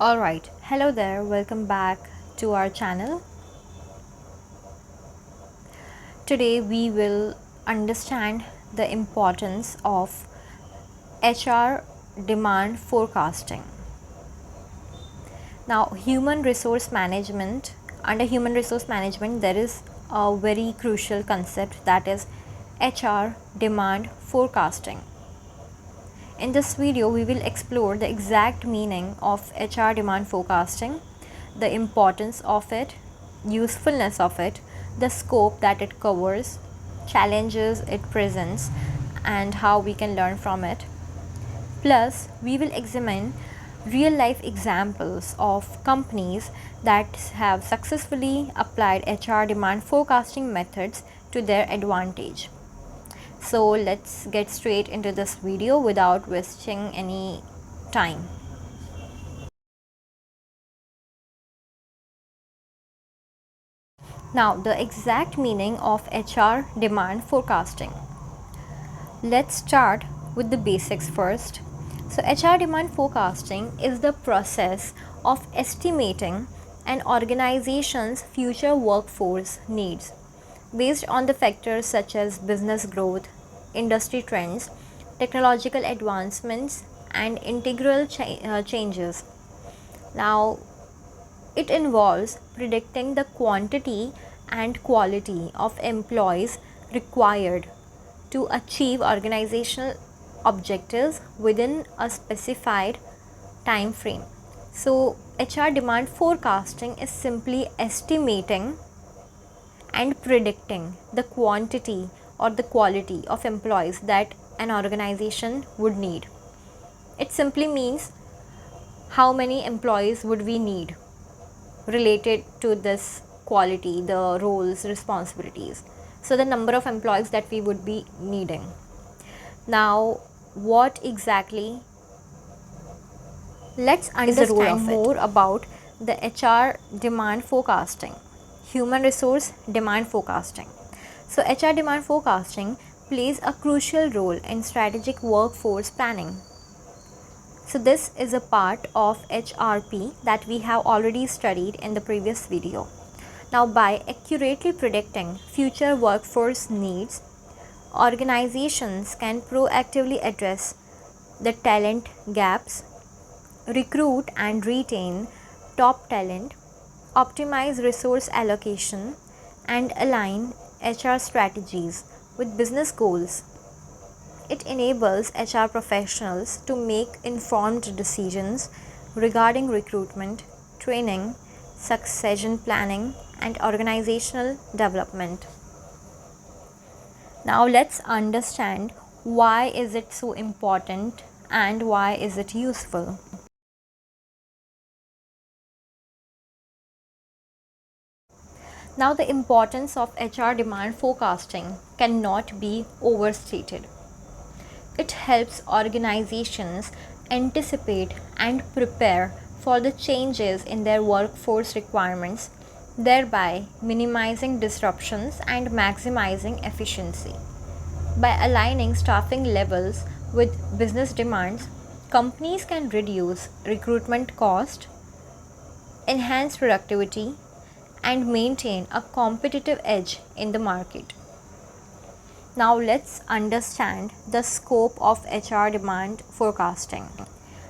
Alright, hello there, welcome back to our channel. Today we will understand the importance of HR demand forecasting. Now, under human resource management, there is a very crucial concept, that is HR demand forecasting. In this video, we will explore the exact meaning of HR demand forecasting, the importance of it, usefulness of it, the scope that it covers, challenges it presents, and how we can learn from it. Plus, we will examine real life examples of companies that have successfully applied HR demand forecasting methods to their advantage. So let's get straight into this video without wasting any time. Now, the exact meaning of HR demand forecasting. Let's start with the basics first. So, HR demand forecasting is the process of estimating an organization's future workforce needs based on the factors such as business growth, industry trends, technological advancements, and integral changes. Now, it involves predicting the quantity and quality of employees required to achieve organizational objectives within a specified time frame. So, HR demand forecasting is simply estimating and predicting the quantity or the quality of employees that an organization would need. It simply means how many employees would we need related to this quality, the roles, responsibilities. So, the number of employees that we would be needing. Now, what exactly? Let's understand more about the HR demand forecasting, human resource demand forecasting. So, HR demand forecasting plays a crucial role in strategic workforce planning. So, this is a part of HRP that we have already studied in the previous video. Now, by accurately predicting future workforce needs, organizations can proactively address the talent gaps, recruit and retain top talent, optimize resource allocation, and align HR strategies with business goals. It enables HR professionals to make informed decisions regarding recruitment, training, succession planning, and organizational development. Now let's understand why is it so important and why is it useful. Now, the importance of HR demand forecasting cannot be overstated. It helps organizations anticipate and prepare for the changes in their workforce requirements, thereby minimizing disruptions and maximizing efficiency. By aligning staffing levels with business demands, companies can reduce recruitment cost, enhance productivity, and maintain a competitive edge in the market. Now let's understand the scope of HR demand forecasting.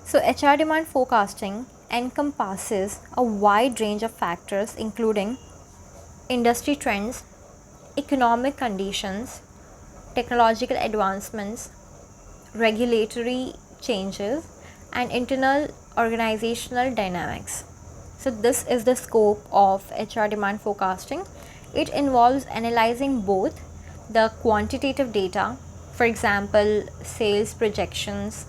So, HR demand forecasting encompasses a wide range of factors including industry trends, economic conditions, technological advancements, regulatory changes, and internal organizational dynamics. So, this is the scope of HR demand forecasting. It involves analyzing both the quantitative data, for example, sales projections,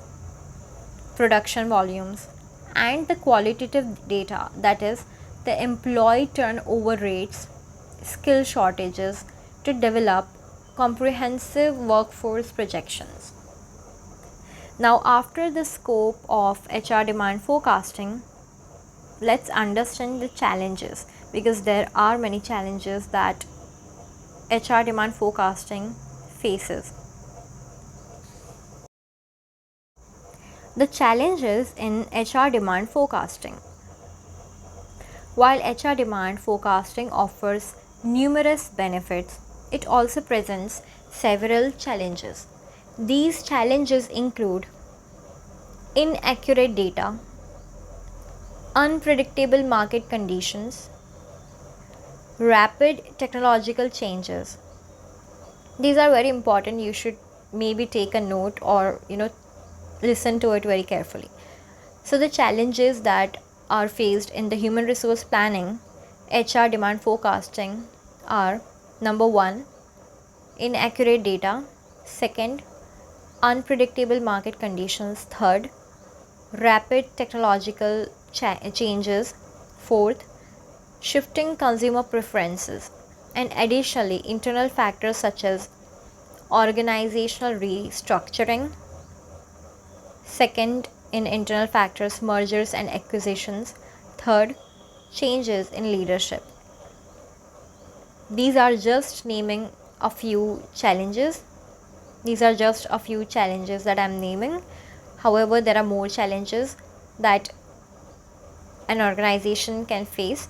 production volumes, and the qualitative data, that is, the employee turnover rates, skill shortages, to develop comprehensive workforce projections. Now, after the scope of HR demand forecasting, let's understand the challenges, because there are many challenges that HR demand forecasting faces. The challenges in HR demand forecasting. While HR demand forecasting offers numerous benefits, it also presents several challenges. These challenges include inaccurate data, unpredictable market conditions, rapid technological changes. These are very important. You should maybe take a note or listen to it very carefully. So the challenges that are faced in the human resource planning, HR demand forecasting are: number 1, inaccurate data; second, unpredictable market conditions; third, rapid technological changes; fourth, shifting consumer preferences; and additionally internal factors such as organizational restructuring. Second, in internal factors, mergers and acquisitions. Third, changes in leadership. These are just naming a few challenges. These are just a few challenges that I'm naming. However, there are more challenges that an organization can face,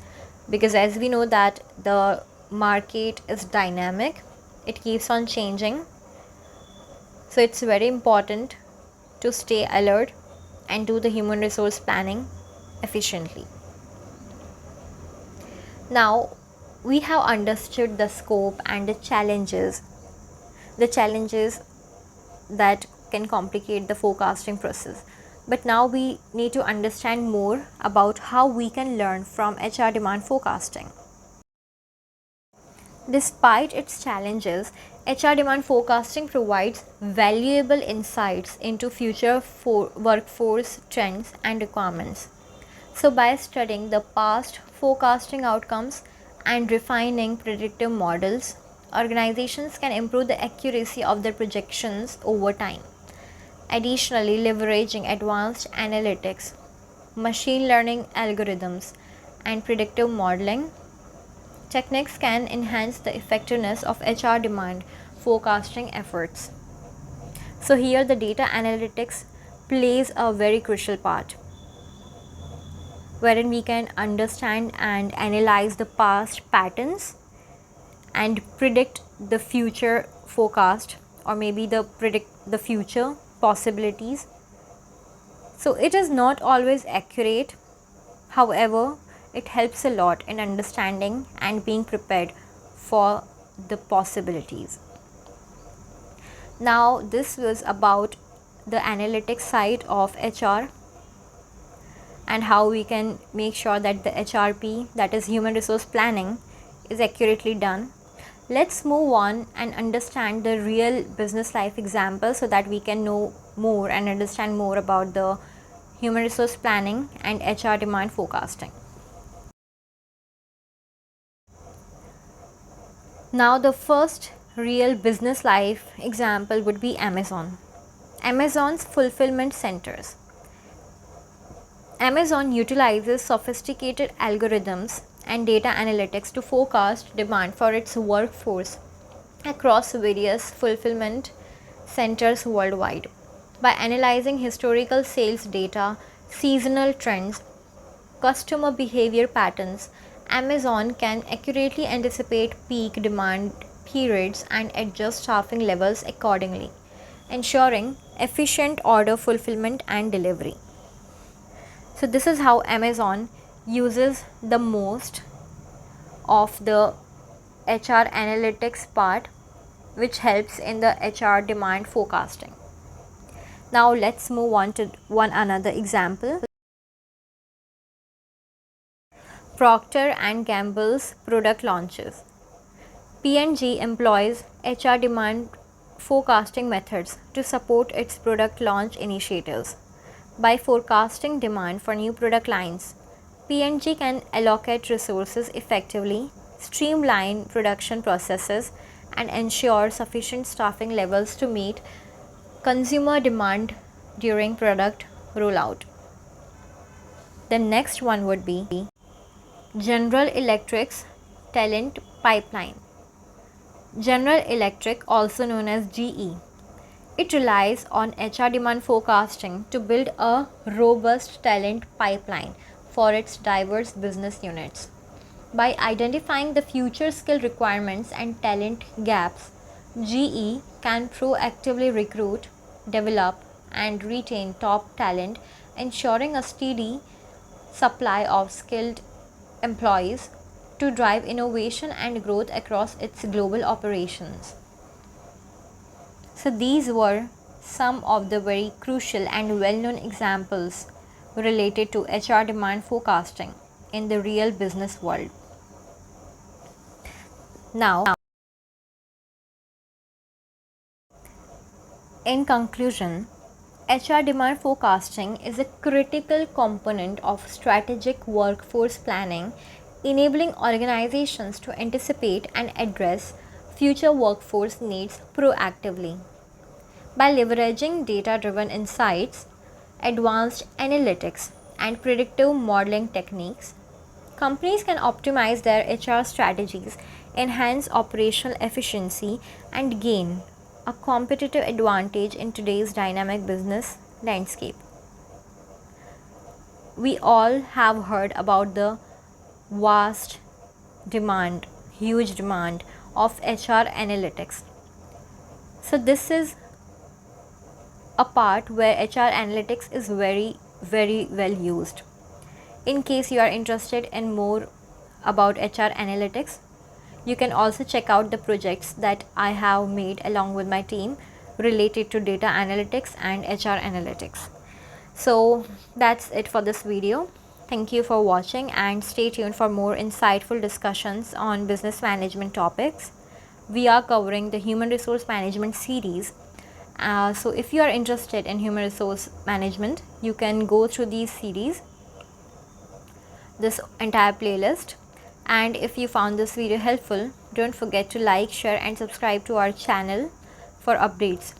because as we know that the market is dynamic, it keeps on changing. So it's very important to stay alert and do the human resource planning efficiently. Now we have understood the scope and the challenges that can complicate the forecasting process. But now we need to understand more about how we can learn from HR demand forecasting. Despite its challenges, HR demand forecasting provides valuable insights into future workforce trends and requirements. So, by studying the past forecasting outcomes and refining predictive models, organizations can improve the accuracy of their projections over time. Additionally, leveraging advanced analytics, machine learning algorithms, and predictive modeling techniques can enhance the effectiveness of HR demand forecasting efforts. So, here the data analytics plays a very crucial part, wherein we can understand and analyze the past patterns and predict the future forecast, or maybe predict the future possibilities. So it is not always accurate, however it helps a lot in understanding and being prepared for the possibilities. Now this was about the analytics side of HR and how we can make sure that the HRP, that is human resource planning, is accurately done. Let's move on and understand the real business life example so that we can know more and understand more about the human resource planning and HR demand forecasting. Now the first real business life example would be Amazon. Amazon's fulfillment centers. Amazon utilizes sophisticated algorithms and data analytics to forecast demand for its workforce across various fulfillment centers worldwide. By analyzing historical sales data, seasonal trends, customer behavior patterns, Amazon can accurately anticipate peak demand periods and adjust staffing levels accordingly, ensuring efficient order fulfillment and delivery. So this is how Amazon uses the most of the HR analytics part, which helps in the HR demand forecasting. Now let's move on to one another example. Procter and Gamble's product launches. P&G employs HR demand forecasting methods to support its product launch initiatives. By forecasting demand for new product lines, P&G can allocate resources effectively, streamline production processes, and ensure sufficient staffing levels to meet consumer demand during product rollout. The next one would be General Electric's talent pipeline. General Electric, also known as GE, it relies on HR demand forecasting to build a robust talent pipeline for its diverse business units. By identifying the future skill requirements and talent gaps, GE can proactively recruit, develop, and retain top talent, ensuring a steady supply of skilled employees to drive innovation and growth across its global operations. So, these were some of the very crucial and well known examples related to HR demand forecasting in the real business world. Now, in conclusion, HR demand forecasting is a critical component of strategic workforce planning, enabling organizations to anticipate and address future workforce needs proactively. By leveraging data driven insights, advanced analytics, and predictive modeling techniques, companies can optimize their HR strategies, enhance operational efficiency, and gain a competitive advantage in today's dynamic business landscape. We all have heard about the vast demand, huge demand of HR analytics. So, this is a part where HR analytics is very well used. In case you are interested in more about HR analytics, you can also check out the projects that I have made along with my team related to data analytics and HR analytics. So that's it for this video. Thank you for watching and stay tuned for more insightful discussions on business management topics. We are covering the human resource management series. So if you are interested in human resource management, you can go through these series, this entire playlist. And if you found this video helpful, don't forget to like, share and subscribe to our channel for updates.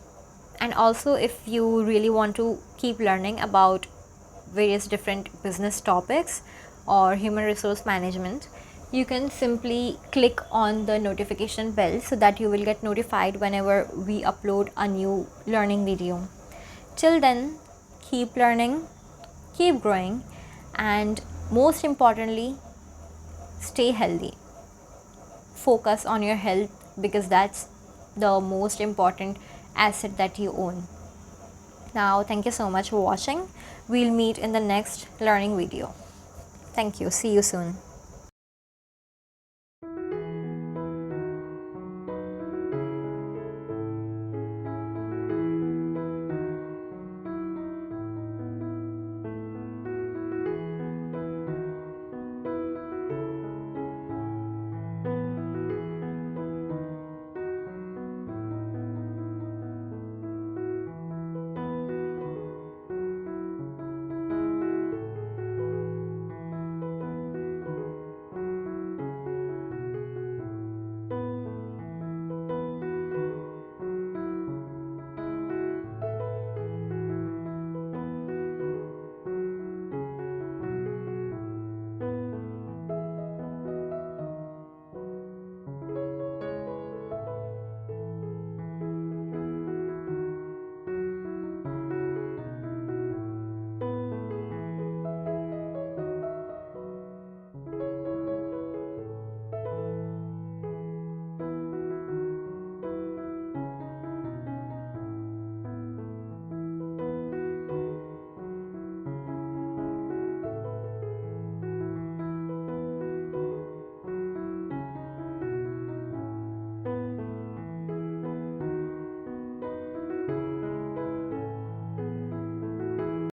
And also, if you really want to keep learning about various different business topics or human resource management, you can simply click on the notification bell so that you will get notified whenever we upload a new learning video. Till then, keep learning, keep growing, and most importantly, stay healthy. Focus on your health because that's the most important asset that you own. Now, thank you so much for watching. We'll meet in the next learning video. Thank you. See you soon.